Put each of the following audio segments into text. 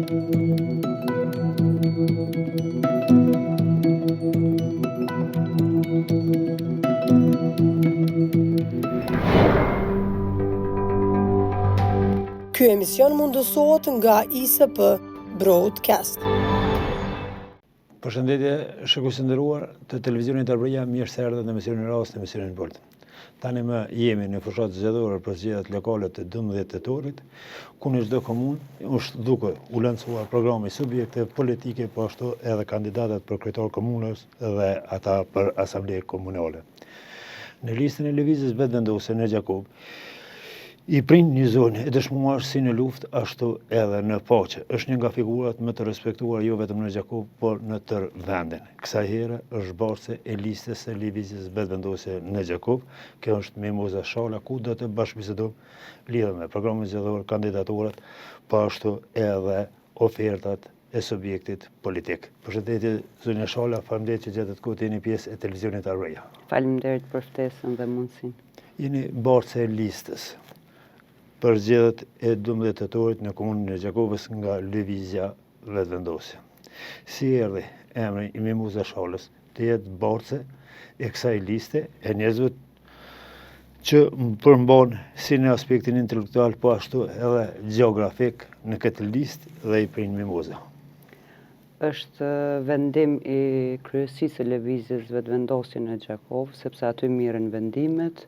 Ky emision mundësohet nga ISP Broadcast. Përshëndetje, shikues të nderuar të televizionit Arbëria, mirë se erdhët në emisionin rast, në emisionin Bolt. Tani më jemi në fushatë zgjedhore për zgjedhjet lokale të 12 tetorit, ku në çdo komunë është duke u lancuar programi subjekte politike, po ashtu edhe kandidatët për kryetar komunës dhe ata për asambleje komunale. Në listën e lëvizjes vetëvendose në Gjakov, i prind një zonë e dëshmuar si në luftë, ashtu edhe në paqe. Është një nga figurat më të respektuar jo vetëm në Gjakov, por në tërë vendin. Kësaj here është bartëse e listës së lëvizjes vetëvendose në Gjakov. Kjo është Mimoza Shala, ku do të bashkëbisedojmë lidhur me programin zgjedhor, kandidaturat, po ashtu edhe ofertat e subjektit politik. Përshëndetje zonja Shala, faleminderit që gjetët kohë të jeni pjesë e televizionit Arbëria. Faleminderit për ftesën dhe mundësinë. Jeni bartëse e listës për zgjedhjet e 12 tetorit në komunën e Gjakovës nga lëvizja vetëvendose. Si erdhi emri i Mimoza Shalës të jetë bartëse e kësaj liste e njerëzve që përmban si në aspektin intelektual, po ashtu edhe gjeografik në këtë listë dhe i prind Mimoza? Është vendim i kryesisë së lëvizjes vetëvendosje në Gjakovë, sepse aty mirën vendimet,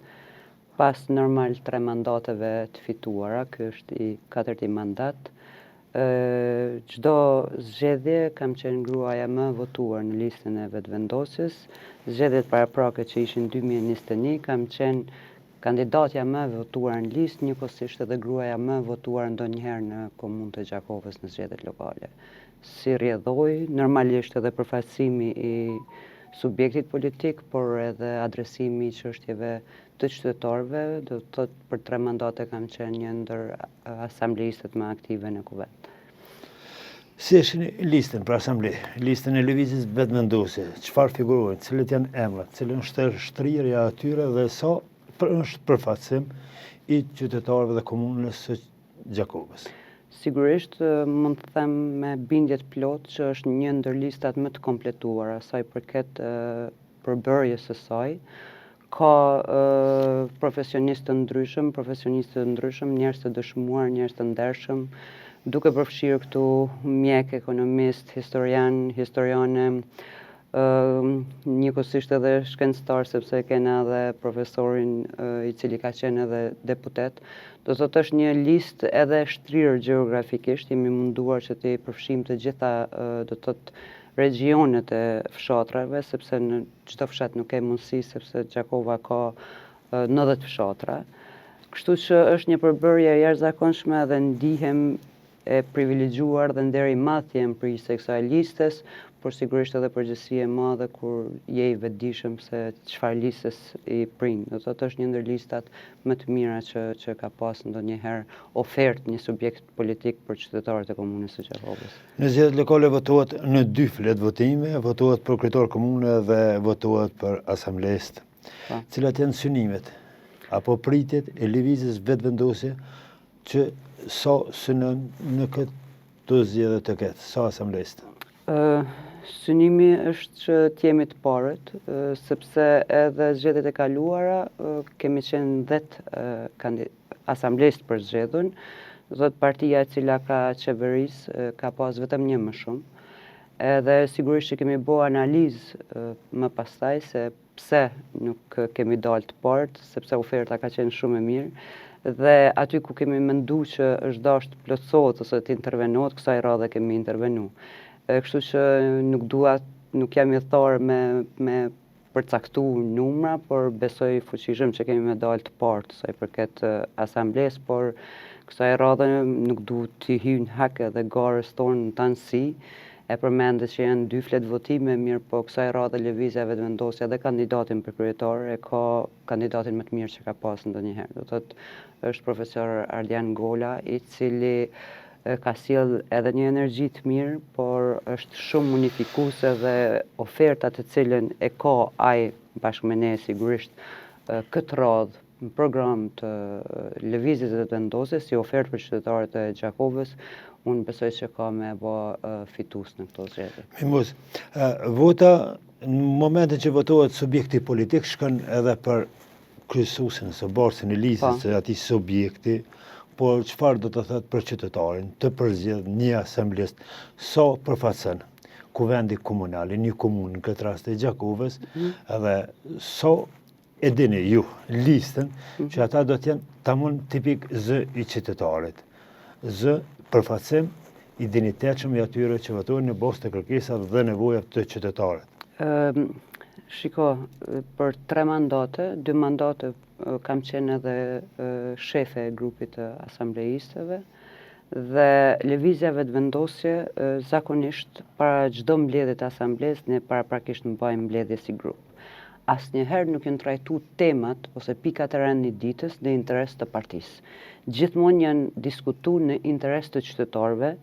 pas normal 3 mandateve të fituara, ky është i 4. mandat. Çdo zgjedhje kam qenë gruaja më votuar në listën e vetëvendosjes. Zgjedhjet paraprake që ishin 2021 kam qenë kandidatja më votuar në listë, njëkohësisht edhe gruaja më votuar ndonjëherë në komunë të Gjakovës në zgjedhjet lokale. Si rrjedhoi, normalisht edhe përfaqësimi i subjektit politik, por edhe adresimi i çështjeve të qytetarëve, do të thotë për 3 mandate kam qenë një ndër asambleistët më aktive në kuvend. Si është listën për asamble, listën e lëvizjes vetëvendose, çfarë figurojnë, cilët janë emrat, cilën është shtrirja atyre dhe sa është përfaqësim i qytetarëve dhe komunës së Gjakovës? Sigurisht mund të them me bindje të plotë që është një ndër listat më të kompletuara sa i përket përbërjes së saj. Ka profesionistë të ndryshëm, njerëz të dëshmuar, njerëz të ndershëm, duke përfshirë këtu mjek, ekonomist, historiane, njëkohësisht edhe shkencëtar, sepse kena edhe profesorin i cili ka qenë edhe deputet. Do të thotë është një listë edhe shtrirë gjeografikisht, jemi munduar që të përfshijmë të gjitha, do të thotë, regionet e fshatrave, sepse në çdo fshat nuk ka mundësi, sepse Gjakova ka 90 fshatra. Kështu që është një përbërje e jashtëzakonshme dhe ndihem e privilegjuar dhe nder i madh jem pjesë e kësaj listes, por sigurisht edhe përgjegjësi e madhe kur je i vetëdijshëm se çfarë listës i prind. Do të thotë është një ndër listat më të mira që ka pas ndonjëherë ofertë një subjekt politik për qytetarët e komunës së Gjakovës. Në zgjedhjet lokale votohet në 2 flet votime, votohet për kryetar komune dhe votohet për asamblestë. Cilat janë synimet apo pritjet e lëvizjes vetëvendose që sa synon në këtë zgjedhje të ketë, sa asamblestë? Synimi është që t'jemi të parët, sepse edhe zgjedhjet e kaluara kemi qenë 10 asamblestë për zgjedhur. Do thotë partia e cila ka qeverisë ka pas vetëm një më shumë. Edhe sigurisht që kemi bërë analizë më pastaj se pse nuk kemi dalë të parët, sepse oferta ka qenë shumë e mirë. Dhe aty ku kemi menduar që është dashur të plotësohet ose të intervenohet, kësaj radhe kemi intervenuar. Kështu që nuk jam i thorë me përcaktu numra, por besoj fuqishëm që kemi me dalë të partë sa i përket asamblesë, por kësaj radhe nuk duhet të hyjnë hak edhe garës tonë në tanësi. E përmendet që janë 2 flet votime, mirë po kësaj radhe lëvizja vetëvendosja edhe kandidatin për kryetar e ka kandidatin më të mirë që ka pas ndonjëherë. Do thotë është profesor Ardian Gola, i cili ka sjell edhe një energji të mirë, por është shumë unifikuese dhe ofertat të cilën e ka ai bashkë me ne sigurisht këtë radhë në program të lëvizjes vetëvendose si ofertë për qytetarët e Gjakovës unë besoj që ka me bë fitus në këto zgjedhje. Mimus, vota në momentin që votohet subjekti politik shkon edhe për kryesuesin ose borsin e listës së atij subjekti, por çfarë do të thotë për qytetarin të përzgjedh një asamblest sa përfaqëson kuvendi komunal, një komunë në këtë rast e Gjakovës, edhe sa e dini ju listën që ata do të jenë tamam tipik zë i qytetarit. Zë përfaqësim i dinjitetshëm i atyre që votojnë në bazë të kërkesave dhe nevojave të qytetarit. Shiko, për 3 mandate, 2 mandate kam qenë edhe shefe e grupit të asamblejistëve dhe lëvizjave të vendosje zakonisht para çdo mbledhje të asamblesë ne paraprakisht mbajmë mbledhje si grup. Asnjëherë nuk janë trajtuar temat ose pikat e rëndë ditës në interes të partisë. Gjithmonë janë diskutuar në interes të qytetarëve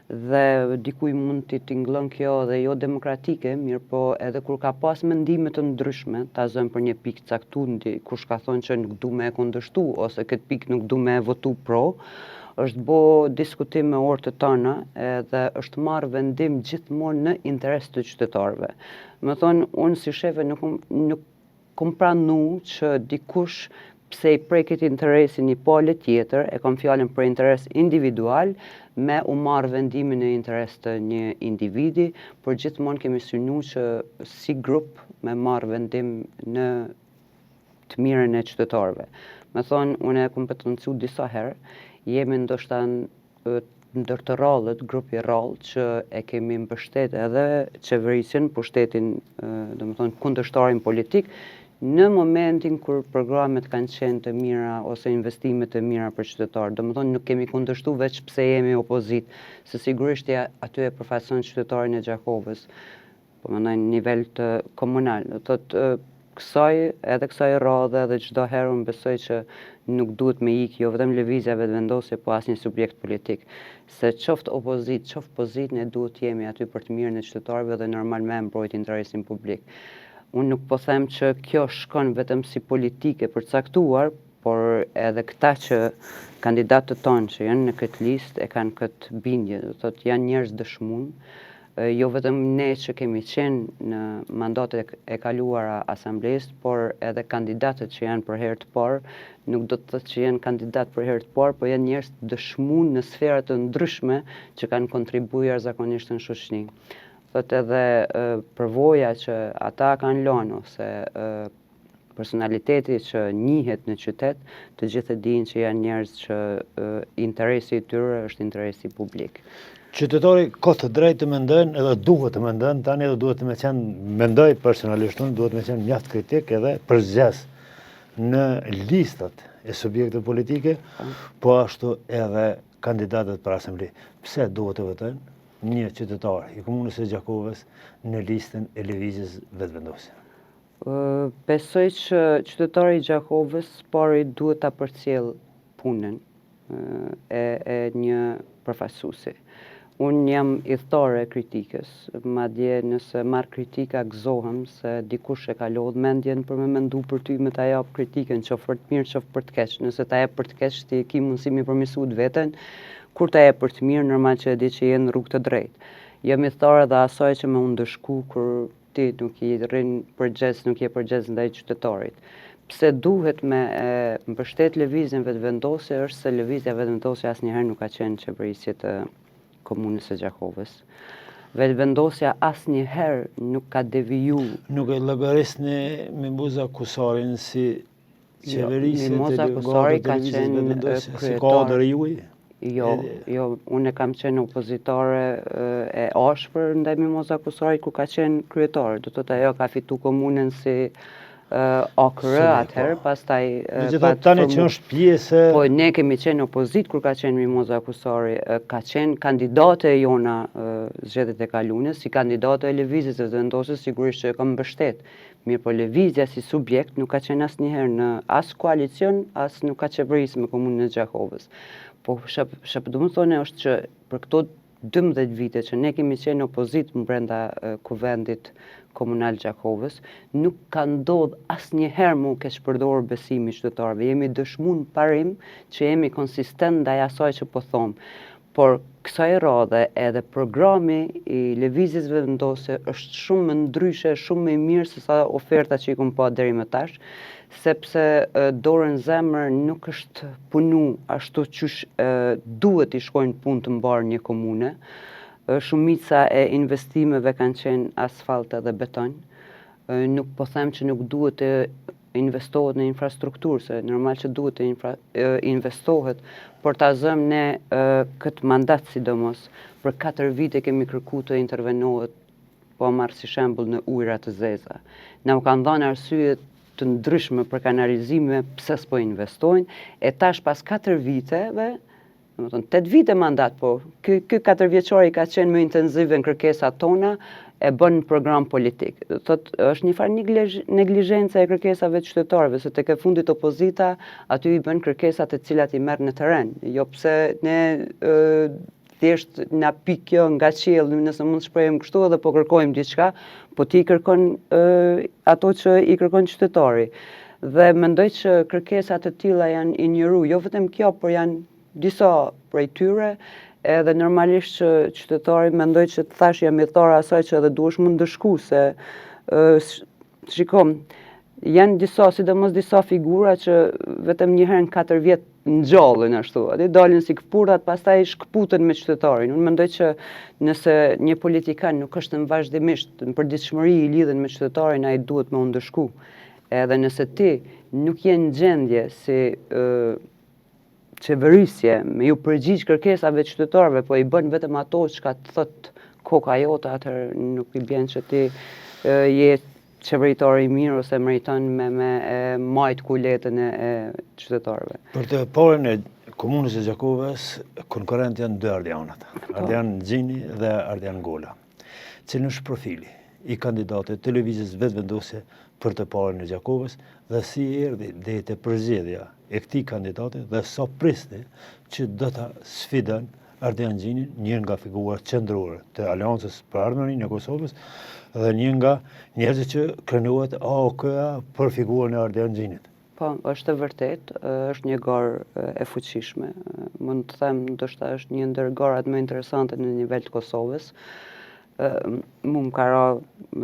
dhe dikuj mund t'i tingëllon kjo dhe jo demokratike, mirë po edhe kur ka pas mendime të ndryshme, ta zëm për një pikë caktuar, kush ka thonë që nuk du me e kundërshtu ose këtë pikë nuk du me e votu pro, është bo diskutim me orë të tona edhe është marrë vendim gjithmonë në interes të qytetarëve. Më thonë, unë si shefe nuk kom pranu që dikush pse i preket interesin një palë tjetër, e kom fjallën për interes individual, me u marrë vendimin në interes të një individi, por gjithmonë kemi synu që si grup me marrë vendim në të mirën e qytetarëve. Me thonë, unë e kom pëtëncu disa herë, jemi ndoshta ndër të rallët, grupi rallë që e kemi mbështet edhe qeverisjen, pushtetin, domethënë kundërshtarin politik, në momentin kur programet kanë qenë të mira ose investimet të mira për qytetarë. Domethënë nuk kemi kundërshtu veç pse jemi opozit, se sigurisht aty e përfaqëson qytetarin e Gjakovës, po mendoj në nivel të komunal. Thotë kësaj radhe dhe çdo herë unë besoj që nuk duhet me ikë jo vetëm lëvizjave të vendosje, po asnjë subjekt politik. Se qoftë opozit, qoftë pozit, ne duhet jemi aty për të mirën e qytetarëve dhe normalmente mbrojt interesin publik. Unë nuk po them që kjo shkon vetëm si politike përcaktuar, por edhe këta që kandidatët tonë që janë në këtë listë e kanë këtë bindje, do thotë janë njerëz dëshmuar. Jo vetëm ne që kemi qenë në mandatet e kaluara asamblesë, por edhe kandidatët që janë për herë të parë, nuk do të thotë që janë kandidat për herë të parë, por janë njerëz të dëshmuar në sfera të ndryshme që kanë kontribuar zakonisht në shoqëri. Thotë edhe përvoja që ata kanë lënë ose personaliteti që njihet në qytet, të gjithë e dinë që janë njerëz që interesi i tyre është interesi publik. Qytetari ka të drejtë të mendojnë edhe duhet të mendojnë, tani edhe duhet të me qenë, mendoj personalisht unë, duhet me qenë mjaft kritik edhe përzgjes në listat e subjekte politike, po ashtu edhe kandidatët për asembli. Pse duhet të votojnë një qytetar i komunës së Gjakovës në listën e lëvizjes vetëvendosje? Besoj që qytetari i Gjakovës pari duhet ta përcjell punën e një përfaqësuesi. Unë jam idhtore e kritikës, madje nëse marr kritika gëzohem se dikush e ka lodh mendjen për me mendu për ty me ta jap kritikën, qoftë për të mirë, qoftë për të keq. Nëse ta jep për të keq, ti ke mundësi mi përmirësu veten, kur ta jep për të mirë, normal që e di që je në rrugë të drejtë. Jam idhtore dhe asaj që më ndëshku kur ti nuk i rrin përgjegjës, nuk je përgjegjës ndaj qytetarit. Pse duhet me mbështet lëvizjen vetëvendosje është se lëvizja vetëvendosje asnjëherë nuk ka qenë qeverisje të komunës së Gjakovës. Vetëvendosja asnjëherë nuk ka deviju. Nuk e llogarisni Mimoza Kusarin si qeverisje Mimoza Kusari ka qenë kryetar i juaj? Jo, unë kam qenë opozitore e ashpër ndaj Mimoza Kusarit kur ka qenë kryetar. Do thotë ajo ka fitu komunën si OKR atëherë, pastaj megjithatë tani që është pjesë. Po ne kemi qenë opozit kur ka qenë Mimoza Kusari, ka qenë kandidate e jona zgjedhjet e kaluara, si kandidate e lëvizjes së vendosjes sigurisht që e kam mbështet. Mirë po lëvizja si subjekt nuk ka qenë asnjëherë në as koalicion, as nuk ka qeverisë me komunën e Gjakovës. Po çfarë do të thonë është që për këto 12 vite që ne kemi qenë opozit brenda kuvendit komunal Gjakovës, nuk ka ndodhur asnjëherë mu keq përdorur besimi qytetarëve. Jemi dëshmuar parim që jemi konsistent ndaj asaj që po them. por kësaj radhe edhe programi i lëvizjes vendose është shumë më ndryshe, shumë më i mirë se sa oferta që i kom pa deri më tash, sepse dorën zemër nuk është punu ashtu qysh duhet i shkojnë punë të mbarë një komune. Shumica e investimeve kanë qenë asfalt edhe beton. Nuk po them që nuk duhet të investohet në infrastrukturë, se normal që duhet të investohet, por ta zëm ne këtë mandat sidomos, për 4 vite kemi kërku të intervenohet, po marrë si shembull në ujëra të zeza. Na u kanë dhënë arsye të ndryshme për kanalizime pse s'po investojnë, e tash pas 4 viteve, domethënë 8 vite mandat, po ky 4 vjeçari ka qenë më intenzive në kërkesat tona, e bën program politik. Thot, është një farë neglizhencë e kërkesave të qytetarëve, se tek e fundit opozita aty i bën kërkesat e cilat i merr në terren. Jo pse ne thjesht na pik kjo nga qielli, nëse mund të shprehim kështu, edhe po kërkojmë diçka, po ti kërkon ato që i kërkon qytetari. Dhe mendoj që kërkesat të tilla janë injoru, jo vetëm kjo, por janë disa prej tyre. Edhe normalisht që qytetari mendoj që të thash jam i thora asaj që edhe duhesh më ndëshku, se shikom, janë disa, sidomos disa figura që vetëm një herë në 4 vjet ngjallën ashtu, aty dalin si këpurrat, pastaj shkputen me qytetarin. Unë mendoj që nëse një politikan nuk është në vazhdimisht në përditshmëri i lidhen me qytetarin, ai duhet më u ndëshku. Edhe nëse ti nuk je në gjendje si qeverisje me ju përgjigj kërkesave të qytetarëve, po i bën vetëm ato çka të thot koka jote, atëherë nuk i bën që ti je qeveritar i mirë ose meriton me majt kuletën e qytetarëve. Për të parën e komunës së Gjakovës, konkurrent janë 2 ardianat, Ardian Xhini dhe Ardian Gola. Cili është profili i kandidatëve të lëvizjes vetëvendose për të parën e Gjakovës dhe si erdhi deri te përzgjedhja e këtij kandidati dhe sa prisni që do ta sfidon Ardian Xhinin, një nga figurat qendrore të Aleancës për Ardhmërinë e Kosovës dhe një nga njerëzit që krenohet AOK-a për figurën e Ardian Xhinit. Po, është e vërtet, është një garë e fuqishme. Mund të them, ndoshta është një ndër garat më interesante në nivel të Kosovës. Mu më ka ra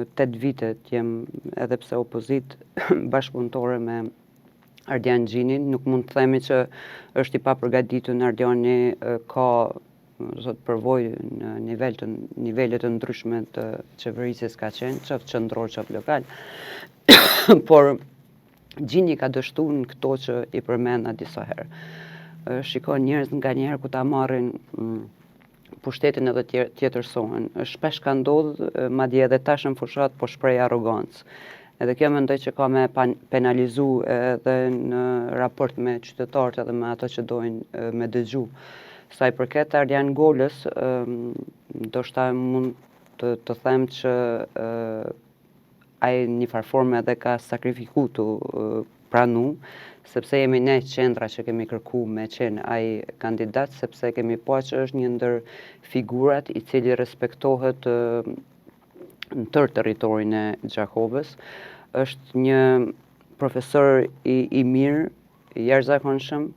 8 vite të jem, edhe pse opozit, bashkëpunëtore me Ardian Xhinin. Nuk mund të themi që është i papërgatitur. Ardiani ka përvojë në nivelet të ndryshme të qeverisjes ka qenë, qoftë qendror, qoftë lokal. Por Xhini ka dështu në këto që i përmenda disa herë. Shikon njerëz nga njerë ku ta marrin pushtetin edhe tjetërsohen. Shpesh ka ndodhë, madje edhe tash në fushat, po shprej arrogancë. Edhe kjo mendoj që ka me penalizu edhe në raport me qytetarët edhe me ato që dojnë me dëgju. Sa i përket Ardian Golës, ndoshta mund të them që ai një farforme edhe ka sakrifiku të pranu, sepse jemi ne qendra që kemi kërku me qenë ai kandidat, sepse kemi pa që është një ndër figurat i cili respektohet në tërë territorin e Gjakovës. Është një profesor i mirë, i jashtëzakonshëm,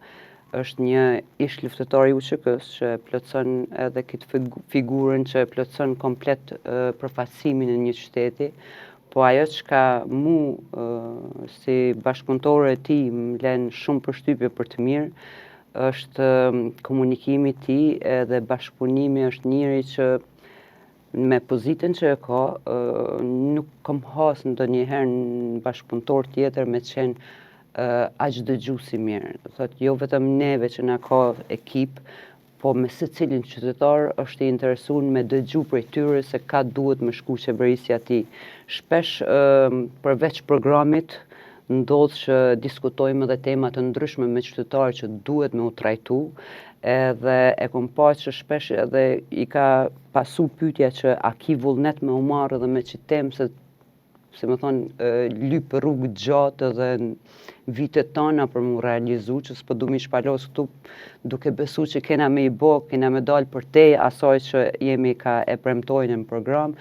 është një ish luftëtar i UÇK-s që plotson edhe këtë figurën që plotson komplet përfaqësimin e një qyteti. Po ajo që ka mu si bashkëpunëtore e tij më lën shumë përshtypje për të mirë, është komunikimi i tij edhe bashkëpunimi. Është njëri që me pozitën që e ka, nuk kam has ndonjëherë në bashkëpunëtor tjetër me qenë aq dëgjuesi mirë. Thotë jo vetëm neve që na ka ekip, po me secilin qytetar është i interesuar me dëgju prej tyre se ka duhet me shku qeverisja e tij. Shpesh përveç programit ndodh që diskutojmë edhe tema të ndryshme me qytetarë që duhet me u trajtu, edhe e kom pa që shpesh edhe i ka pasu pyetja që a ki vullnet me u marrë edhe me qitem, se më thonë lyp rrugë gjatë edhe vitet tona për mu realizu, që s'po du mi shpalos këtu duke besu që kena me i bo, kena me dalë për te asaj që jemi ka e premtojnë në program,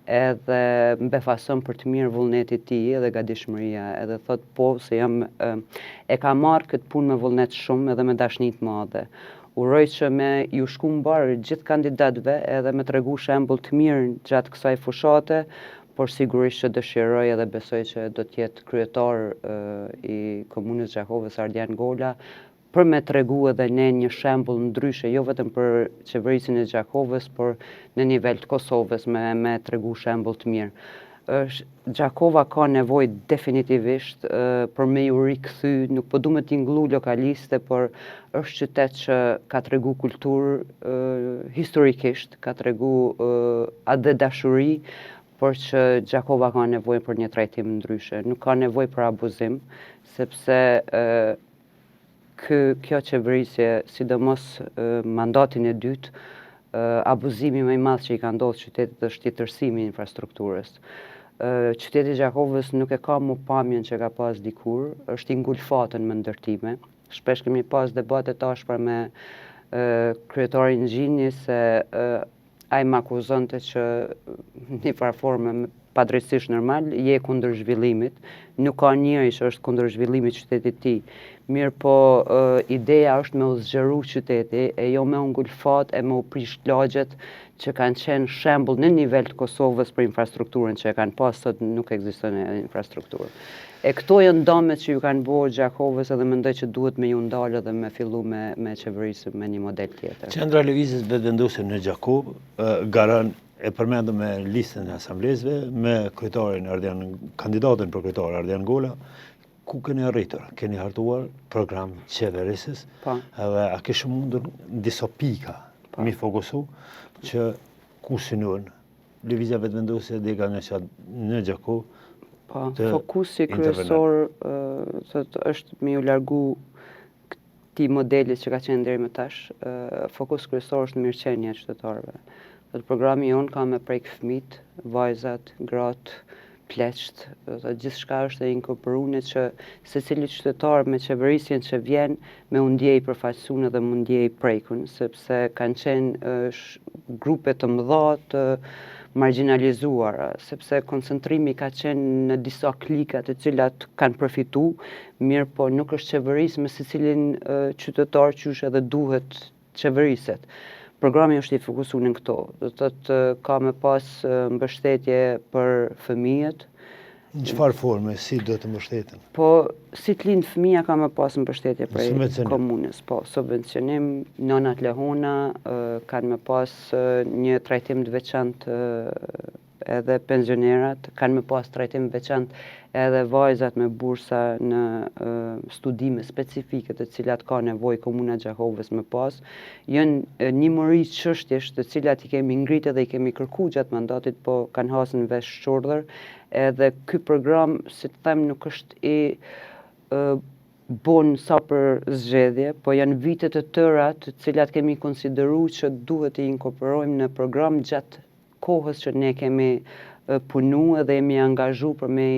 edhe mbefason për të mirë vullnetit ti edhe gatishmëria, edhe thot po se jam e ka marrë këtë punë me vullnet shumë edhe me dashnit madhe. Uroj që me ju shku mbarë gjithë kandidatëve edhe me tregu shembull të mirë gjatë kësaj fushate, por sigurisht që dëshiroj edhe besoj që do të jetë kryetar i komunës Gjakovës Ardian Gola, për me tregu edhe ne një shembull ndryshe, jo vetëm për qeverisin e Gjakovës, por në nivel të Kosovës me tregu shembull të mirë. Gjakova ka nevojë definitivisht për me ju rikthy, nuk po du me t'ingullu lokaliste, por është qytet që ka tregu kulturë historikisht, ka tregu atë dashuri, por që Gjakova ka nevojë për një trajtim ndryshe. Nuk ka nevojë për abuzim, sepse kjo qeverisje, sidomos mandatin e dytë, abuzimi më i madh që i ka ndodhur qytetit është tjetërsimi i infrastrukturës. Qyteti i Gjakovës nuk e ka më pamjen që ka pas dikur, është i ngulfatën me ndërtime. Shpesh kemi pas debate tashpër me kryetarin Gjini se ai më akuzonte që në farë forme padrejtisht normal je kundër zhvillimit. Nuk ka njëri që është kundër zhvillimit qytetit ti. Mirë po ideja është me u zgjeru qyteti e jo me u ngulfat e me u prish lagjet që kanë qenë shembull në nivel të Kosovës për infrastrukturën që e kanë pas, sot nuk ekziston infrastrukturë. E këto janë damet që ju kanë bërë Gjakovës edhe mendoj që duhet me ju ndalë dhe me fillu me qeverisë me një model tjetër. Qendra e Lëvizjes Vetëvendosje në Gjakovë garan e përmendëm me listën e asamblezëve me kryetarin kandidatën për kryetar Ardian Gola, ku keni arritur? Keni hartuar program qeverisës, edhe a kishë mundur disa pika mi fokusu që ku synojnë Lëvizja Vetëvendosje dhe në Gjakovë. Fokusi kryesor është me ju largu këtij modelit që ka qenë deri më tash. Fokus kryesor është mirëqenia e qytetarëve. Programi jonë ka me prek fëmijët, vajzat, gratë, pleqt, gjithçka është e inkorporuar që secili qytetar me qeverisjen që vjen me u ndjej përfaqësuar dhe mu ndjej prekun, sepse kanë qenë grupe të mëdha të marginalizuara, sepse koncentrimi ka qenë në disa klika të cilat kanë përfitu, mirë po nuk është qeveris me secilin qytetar qysh edhe duhet qeveriset. Programi është i fokusuar në këto, do të thotë ka me pas mbështetje për fëmijët. Në çfarë forme, si do të mbështeten? Po, si të lind fëmia ka me pas mbështetje prej komunës, po, subvencionim, nënat lehona, kanë me pas një trajtim të veçantë edhe pensionerat, kanë me pas trajtim veçantë edhe vajzat me bursa në studime specifike të cilat ka nevojë komuna Gjakovës me pas. Janë nimëri çështjesh të cilat i kemi ngritë dhe i kemi kërkuar gjatë mandatit, po kanë hasën vesh shurdhër. Edhe ky program, si të them, nuk është i bon sa për zgjedhje, po janë vite të tëra të cilat kemi konsideruar që duhet të inkorporojmë në program gjatë kohës që ne kemi punu edhe jemi angazhu për me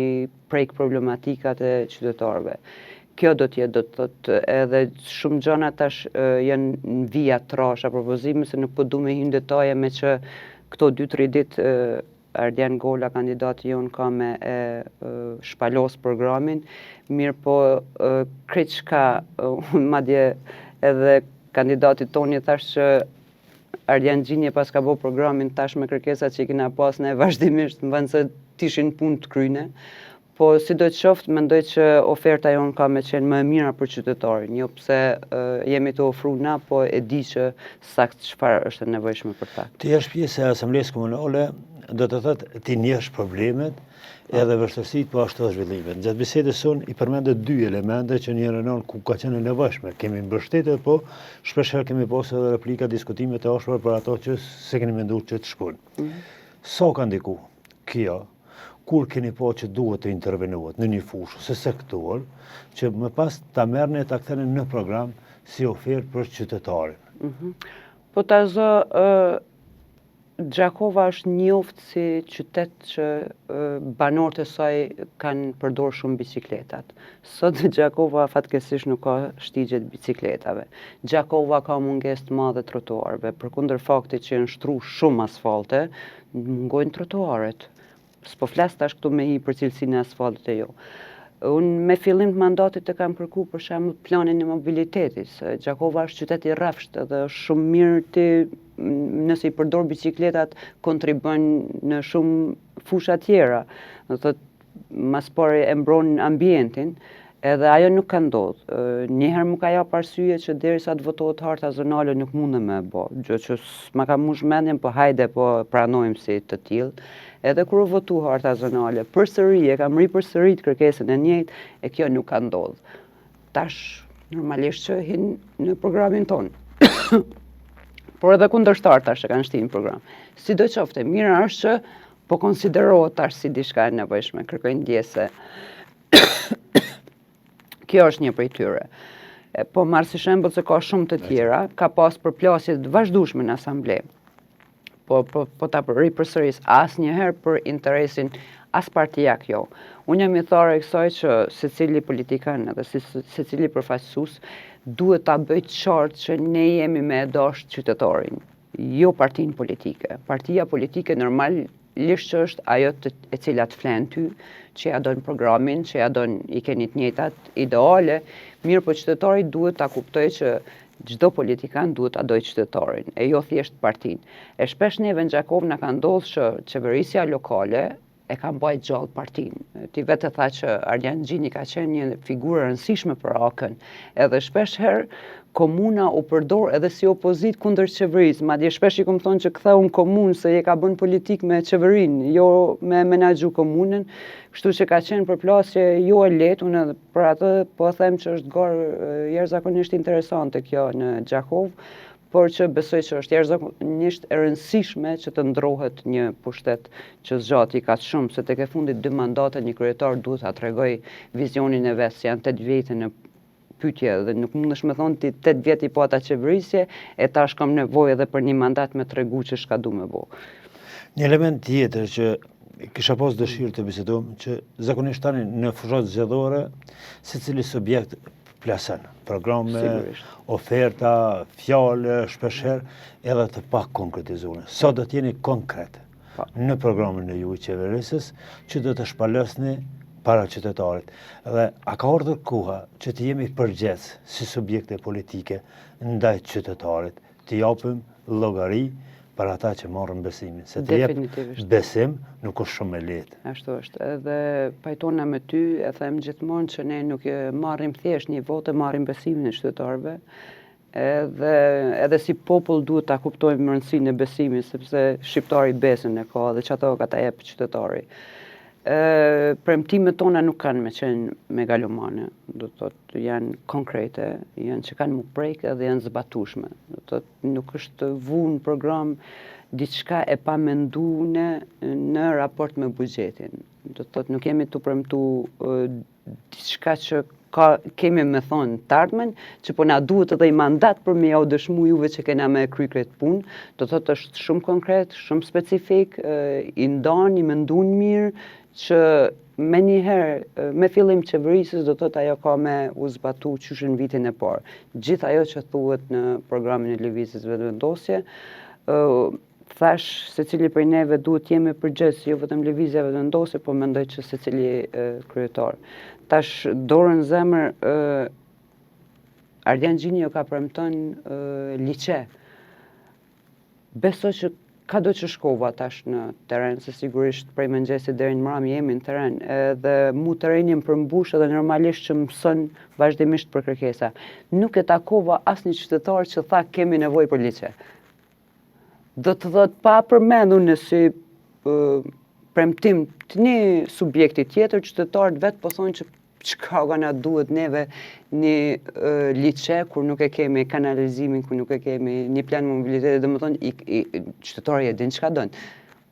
prek problematikat e qytetarëve. Kjo do të thotë edhe shumë gjëra tash janë në vija trasha propozime se nuk po du me hyrë në detaje me që këto 2-3 ditë Ardian Gola, kandidati jonë, ka me shpalos programin, mirë po krejt çka madje edhe kandidati toni thash që Ardian Gjini pas ka bërë programin tash me kërkesat që i kena pas ne vazhdimisht në vend se t'ishin punë të kryne, po si do të qoftë mendoj që oferta jonë ka me qenë më e mira për qytetarin, jo pse jemi të ofru na, po e di që sakt çfarë është e nevojshme për ta. Ti jesh pjesë e asamblesë komunale, do të thotë ti njesh problemet edhe vështirësitë po ashtu zhvillimet. Gjatë bisedës sonë i përmendet 2 elemente që njëra nën ku ka qenë nevojshme. Kemi mbështetje, po shpesh herë kemi pasur edhe replika, diskutime të ashpra për ato që se keni menduar që të shkojnë. Sa ka ndiku kjo? Kur keni po që duhet të intervenohet në një fushë se sektor, që më pas ta merrni ta ktheni në program si ofertë për qytetarin? Po ta zë, Gjakova është njoft si qytet që banorët e saj kanë përdorur shumë bicikletat. Sot Gjakova fatkeqësisht nuk ka shtigje të bicikletave. Gjakova ka mungesë të madhe trotuarve, përkundër faktit që janë shtruar shumë asfalte, mungojnë trotuaret. S'po flas tash këtu me i për cilësinë e asfaltit e jo. Unë me fillim të mandatit të kam kërku për shembull planin e mobilitetit, se Gjakova është qytet i rrafsht dhe është shumë mirë ti nëse i përdor bicikletat kontribon në shumë fusha tjera. Do thotë mas pari e mbron ambientin, edhe ajo nuk ka ndodhur. Njëherë më ka jap arsye që derisa të votohet harta zonale nuk mundem me bë, gjë që s'ma ka mush mendjen, po hajde po pranojmë si të tillë. Edhe kur u votu harta zonale, përsëri e kam ripërsërit kërkesën e njëjtë e kjo nuk ka ndodhur. Tash normalisht që hin në programin ton. Por edhe kundërshtar tash e kanë shtinë në program. Sidoqofte, mira është që po konsiderohet tash si diçka e nevojshme, kërkojnë ndjese. Kjo është një prej tyre. Po marr si shembull se ka shumë të tjera, ka pas përplasje të vazhdueshme në asamble. Po ta ripërsëris asnjëherë për interesin as partijak jo. Unë jam i thare e kësaj që secili politikan edhe secili përfaqësues duhet ta bëjë qartë që ne jemi me e dashur qytetarin, jo partinë politike. Partia politike normalisht që është ajo e cila të flen ty, që ja don programin, që ja don i keni të njëjtat ideale, mirë po qytetari duhet ta kuptojë që çdo politikan duhet ta dojë qytetarin, e jo thjesht partinë. E shpesh neve në Gjakov na ka ndodhur që qeverisja lokale e ka mbajt gjallë partinë. Ti vetë tha që Ardian Gjini ka qenë një figurë e rëndësishme për AKën, edhe shpesh herë komuna u përdor edhe si opozit kundër qeverisë. Madje shpesh i kom thonë që ktheu në komunë se je ka bën politik me qeverinë, jo me menaxhu komunën, kështu që ka qenë përplasje jo e lehtë. Unë për atë po them që është garë jashtëzakonisht interesante kjo në Gjakov, por që besoj që është jashtëzakonisht e rëndësishme që të ndrohet një pushtet që zgjati kaq shumë, se tek e fundit 2 mandate një kryetar duhet ta tregoj vizionin e vet, se janë 8 vite në pyetje dhe nuk mundesh me thonë ti 8 vjet i po ata qeverisje e tash kam nevojë edhe për një mandat me tregu që çka du me bë. Një element tjetër që kisha pas dëshirë të bisedojmë, që zakonisht tani në fushat zgjedhore secili subjekt plason programe, oferta, fjalë, shpeshherë edhe të pak konkretizuar. Sa do të jeni konkret në programin e juaj qeverisës që do të shpalosni para qytetarit. Dhe a ka ardhur koha që të jemi përgjegjës si subjekte politike ndaj qytetarit, të japim llogari për ata që marrin besimin, se të jep besim nuk është shumë e lehtë. Ashtu është. Edhe pajtona me ty, e them gjithmonë që ne nuk marrim thjesht një votë, marrim besimin e qytetarëve. Edhe si popull duhet ta kuptojmë rëndësinë e besimit, sepse shqiptari besën e ka dhe çato ka ta jep qytetari. Premtimet tona nuk kanë me qenë megalomane, do të thotë janë konkrete, janë që kanë mu prejkë edhe janë zbatueshme. Do të thotë nuk është vu në program diçka e pamenduane në raport me buxhetin. Do të thotë nuk jemi të premtu diçka që kemi me thonë të ardhmen, që po na duhet edhe i mandat për me ja u dëshmu juve që kena me kry këtë punë. Do të thotë është shumë konkret, shumë specifik, i ndan, i mendun mirë, që me njëherë, me fillim qeverisës, do të thotë ajo ka me u zbatu qysh në vitin e parë. Gjithë ajo që thuhet në programin e lëvizjes vetëvendosje, thash secili prej neve duhet jemi përgjegjës, jo vetëm lëvizja vetëvendosje, po mendoj që secili kryetar. Tash dorën zemër, Ardian Gjini jo ka premton liçe. Besoj që ka do që shkova tash në teren, se sigurisht prej mëngjesit deri në mram jemi në teren, edhe mu terenin përmbush edhe normalisht që mëson vazhdimisht për kërkesa. Nuk e takova asnjë qytetar që tha kemi nevojë për liçe. Do të thotë pa përmendur në si premtim të një subjekti tjetër, qytetarët vetë po thonë që çka na duhet neve një liçe kur nuk e kemi kanalizimin, kur nuk e kemi një plan mobiliteti, domethënë qytetari e din çka don.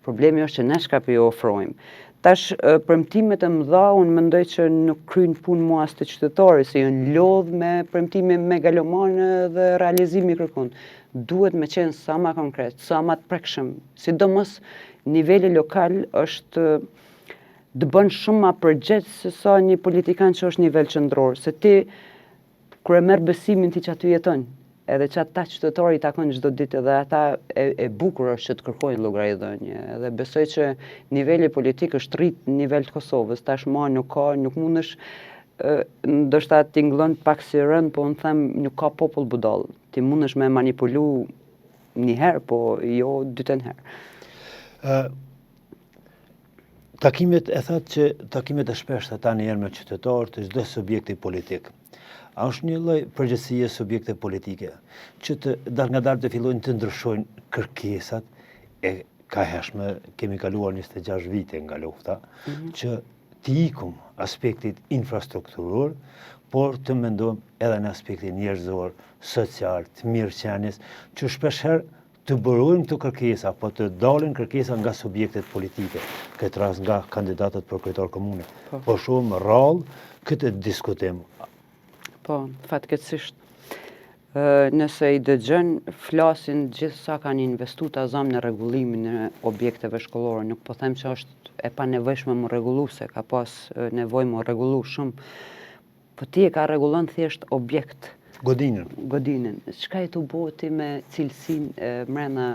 Problemi është që ne çka po ju ofrojmë. Tash premtimet e mëdha unë mendoj që nuk kryjnë punë mua as të qytetarit, se janë lodh me premtime megalomane dhe realizimi kërkon. Duhet me qenë sa më konkret, sa më të prekshëm, sidomos niveli lokal është të bën shumë ma përgjegjës se sa një politikan që është nivel qendror, se ti kur e merr besimin ti që aty jeton, edhe që ata qytetarë i takon çdo ditë dhe ata e bukur është që të kërkojnë llogaridhënie. Edhe besoj që niveli politik është rrit në nivel të Kosovës. Tashmë nuk mundesh ndoshta tingëllon pak si rënd, po unë them nuk ka popull budall. Ti mundesh me manipulu një herë, po jo dytën herë. Takimet e thatë që takimet e shpeshta tani janë me qytetarë të çdo subjekti politik. A është një lloj përgjegjësie subjekte politike që nga dalë të fillojnë të ndryshojnë kërkesat e ka hershme kemi kaluar 26 vite nga lufta që të ikum aspektit infrastrukturor, por të mendojmë edhe në aspektin njerëzor, social, të mirëqenies, që shpeshherë të bërojnë këto kërkesa, po të dalin kërkesa nga subjektet politike, këtë rast nga kandidatët për kryetar komune. Po shumë rrallë këtë diskutim. Po, fatkeqësisht. Nëse i dëgjën, flasin gjithë sa kanë investu të azam në rregullimin e objekteve shkollore. Nuk po them që është e panevojshme më rregullu, se ka pas nevojë më rregullu shumë. Po ti e ka rregullon thjesht objekt. Godinën. Çka e të boti me cilësinë mrena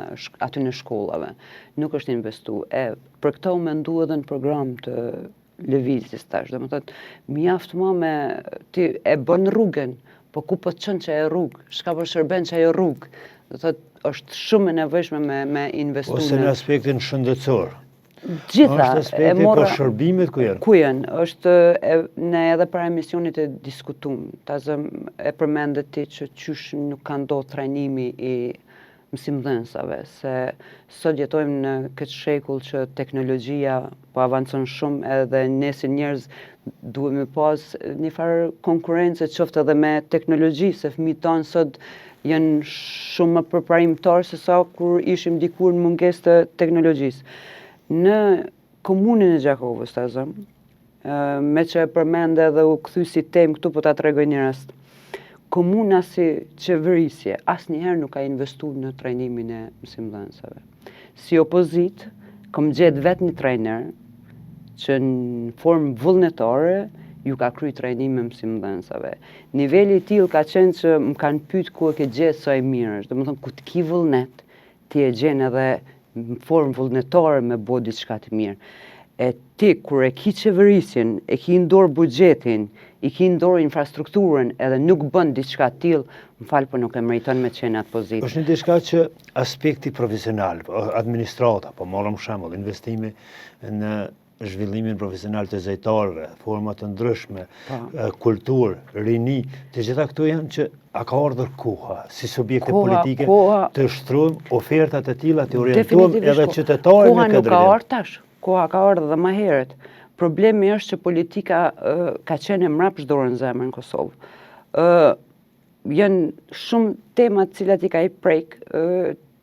aty në shkollave? Nuk është investu. Për këto u mendu edhe në program të lëvizjes tash. Domethënë, mjaft më me ti e bën rrugën, po ku po të çon që e rrugë? Çka po shërben që ajo rrugë? Do thotë është shumë e nevojshme me investu. Ose në aspektin shëndetësor. Gjitha, është aspekti po shërbimet ku janë? Ku janë? Është ne edhe para emisionit e diskutuam. Tazëm e përmendet ti që qysh nuk ka ndodhur trajnimi i mësimdhënësave, se sot jetojmë në këtë shekull që teknologjia po avancon shumë edhe ne si njerëz duhemi pas një farë konkurrence qoftë edhe me teknologji, se fëmijët tanë sot janë shumë më përparimtar se sa kur ishim dikur në mungesë të teknologjisë. Në komunën e Gjakovës, tazëm, me që e përmende edhe u kthy si temë këtu, po ta tregoj një rast. Komuna si qeverisje asnjëherë nuk ka investuar në trajnimin e mësimdhënësve. Si opozit, kam gjetë vetë një trajner që në formë vullnetare ju ka kryer trajnim me mësimdhënësve. Niveli i tillë ka qenë që më kanë pyet ku e ke gjetë sa e mirë është. Domethënë ku të ki vullnet, ti e gjen edhe në formë vullnetare me bë diçka të mirë. E ti, kur e ki qeverisjen, e ki ndorë buxhetin, i ki ndorë infrastrukturën, edhe nuk bën diçka të tillë, më fal, po nuk e meriton me qenë atë pozitë. Është një diçka që aspekti profesional, administrata, po marrëm shembull, investimi në zhvillimin profesional të zejtarëve, forma të ndryshme, kulturë, rini, të gjitha këto janë që a ka ardhur koha si subjekte politike të shtrojmë ofertat e tilla, të orientojmë edhe qytetarët në këtë drejtim. Koha ka ardhur dhe më herët. Problemi është që politika ka qenë mrapsht dorën zemër në Kosovë. Janë shumë tema të cilat i ka i prek,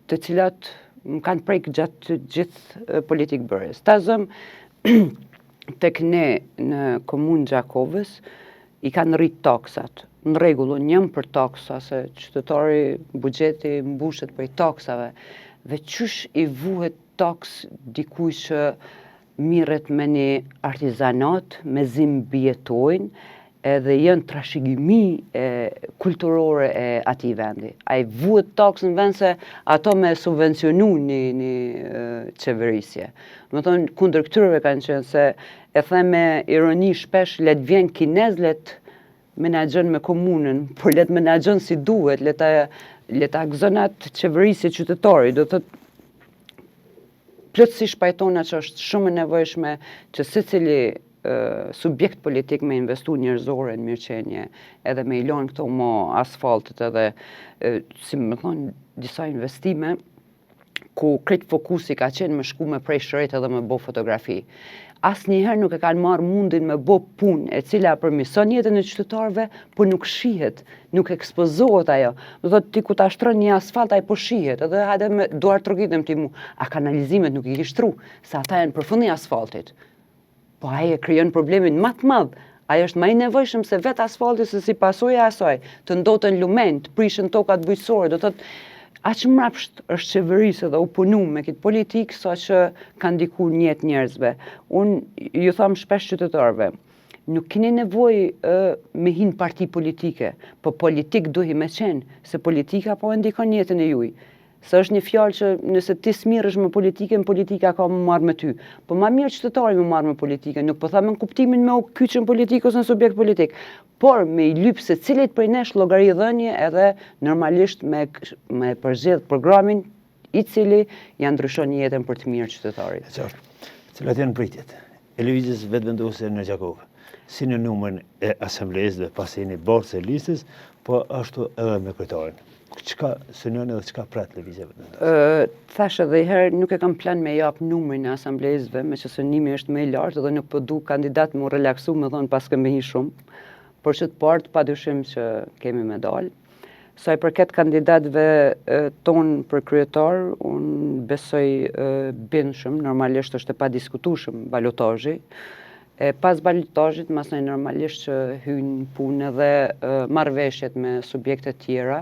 të cilat më kanë prek gjatë të gjithë politikë bërjes. Tazëm, tek ne në komunë Gjakovës i kanë rrit taksat. Në rregull, unë jam për taksa, se qytetari buxheti mbushet për taksave. Dhe qysh i vuhet taks dikuj që mirret me një artizanat, me zim bjetojnë, edhe janë trashëgimi kulturore e atij vendi. Ai vuhet taks në vend se ato me subvencionu një qeverisje. Do të thonë kundër këtyre kanë qenë, se e them me ironi shpesh, le të vjen kinez, le të menaxhon me komunën, por le të menaxhon si duhet, le ta gëzon atë qeverisje qytetari. Do të thotë plotësisht pajtona që është shumë e nevojshme që secili subjekt politik me investu njerëzore në mirëqenie, edhe me i lënë këto mo asfaltet edhe, si më thonë, disa investime, ku krejt fokusi ka qenë me shku me prej shëret edhe me bo fotografi. Asnjëherë nuk e kanë marrë mundin me bo punë e cila përmirëson jetën e qytetarëve, por nuk shihet, nuk ekspozohet ajo. Do thotë ti ku ta shtron një asfalt ai po shihet, edhe hajde me duar trogitem ti mu, a kanalizimet nuk i ke shtru, se ata janë përfund i asfaltit. Po ai e krijon problemin më të madh. Ai është më i nevojshëm se vetë asfalti, se si pasojë e asaj, të ndoten lumen, të prishin tokat bujqësore, do thotë aq mrapsht është qeverisë dhe u punu me këtë politikë sa që ka ndikur në jetë njerëzve. Unë ju tham shpesh qytetarëve, nuk keni nevojë me hinë parti politike, po politik duhi me qenë, se politika po e ndikon jetën e juj. Se është një fjalë që nëse ti smirresh me politikën, politika ka më marrë me ty. Po ma mirë qytetari më marrë me politikën, nuk po them në kuptimin me u kyçën politik ose në subjekt politik, por me i lyp se cilit prej nesh llogaridhënie edhe normalisht me përzgjedh programin i cili ja ndryshon jetën për të mirë qytetarit. E qartë, cilat janë pritjet e lëvizjes vetëvendosur në Gjakov, si në numrin e asamblesë dhe pasi një borcë e listës, po ashtu edhe me kryetarin. Çka synon edhe çka pret lëvizja vetëvendosur? Thash edhe herë, nuk e kam plan me jap numrin e asamblesëve, me që synimi është më i lartë dhe nuk po du kandidat më relaksu me thonë pas kemi hi shumë, por që të partë padyshim që kemi me dalë. Sa i përket kandidatëve tonë për kryetar, unë besoj bindshëm, normalisht është e padiskutueshëm balotazhi. Pas balotazhit, masoj normalisht që hynë punë edhe marrëveshjet me subjekte tjera,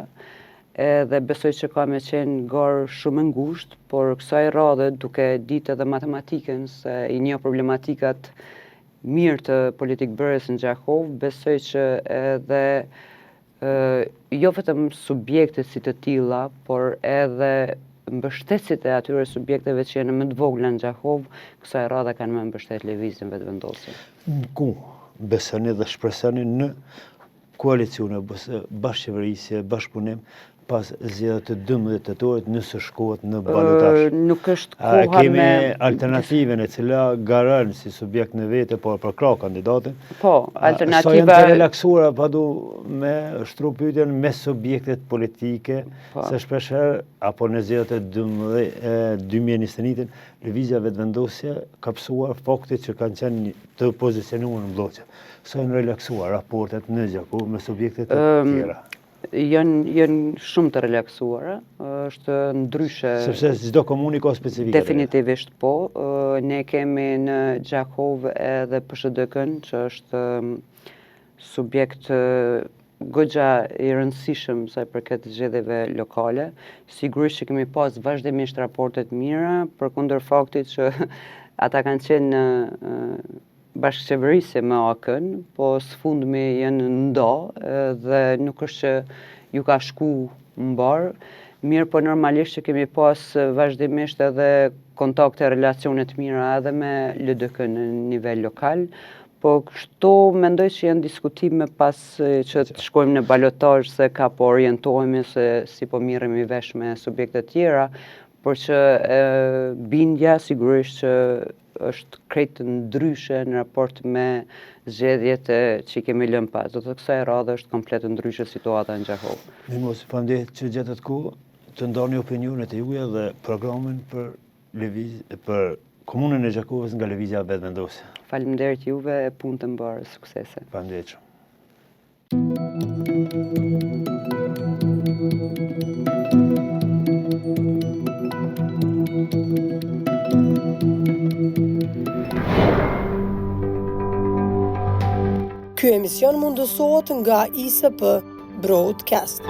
dhe besoj që ka me qenë garë shumë ngushtë, por kësaj radhe duke ditë edhe matematikën se i një problematikat mirë të politikbërës në Gjakov, besoj që edhe jo vetëm subjektet si të tilla, por edhe mbështetësit e atyre subjekteve që janë më të vogla në Gjakov, kësaj radhe kanë më mbështet lëvizjen vetëvendosur. Ku besoni dhe shpresoni në koalicione, bashkëqeverisje, bashkëpunim, pas zgjedhjeve të 12 tetorit nëse shkohet në balotazh? Nuk është koha me... Kemi alternativën e cila garon si subjekt në vete, por për krah kandidatin. Po, alternativa... Sa janë të relaksuara, padu me shtru pyetjen me subjektet politike, se shpeshherë, apo në zgjedhjet e 2021, lëvizja vetëvendosje ka pësuar faktit që kanë qenë të pozicionuar në bloqe. Sa janë relaksuar raportet në Gjakov me subjektet e tjera? Janë shumë të relaksuara, është ndryshe... Sepse çdo komunë ka specifika. Definitivisht po. Ne kemi në Gjakov edhe PSHDK-n, që është subjekt goxha i rëndësishëm sa i përket zgjedhjeve lokale. Sigurisht që kemi pas vazhdimisht raportet mira, përkundër faktit që ata kanë qenë bashkëqeverisje me AK-n, po sfundmi janë ndo dhe nuk është që ju ka shku mbar. Mirë, po normalisht që kemi pas vazhdimisht edhe kontakte, relacionet mira edhe me LDK në nivel lokal, po kështu mendoj që janë diskutime pas që të shkojmë në balotazh se ka po orientohemi se si po miremi vesh me subjekte tjera, por që bindja sigurisht që është krejt ndryshe në raport me zgjedhjet që kemi lënë pas. Do të kësaj radhe është komplet ndryshe situata në Gjakov. Mos faleminderit që gjetët kohë të ndani opinionet e juaja dhe programin për komunën e Gjakovës nga lëvizja vetëvendosje. Faleminderit juve e punë të mbarë, suksese. Faleminderit shumë. Ky emision mundësohet nga ISP Broadcast.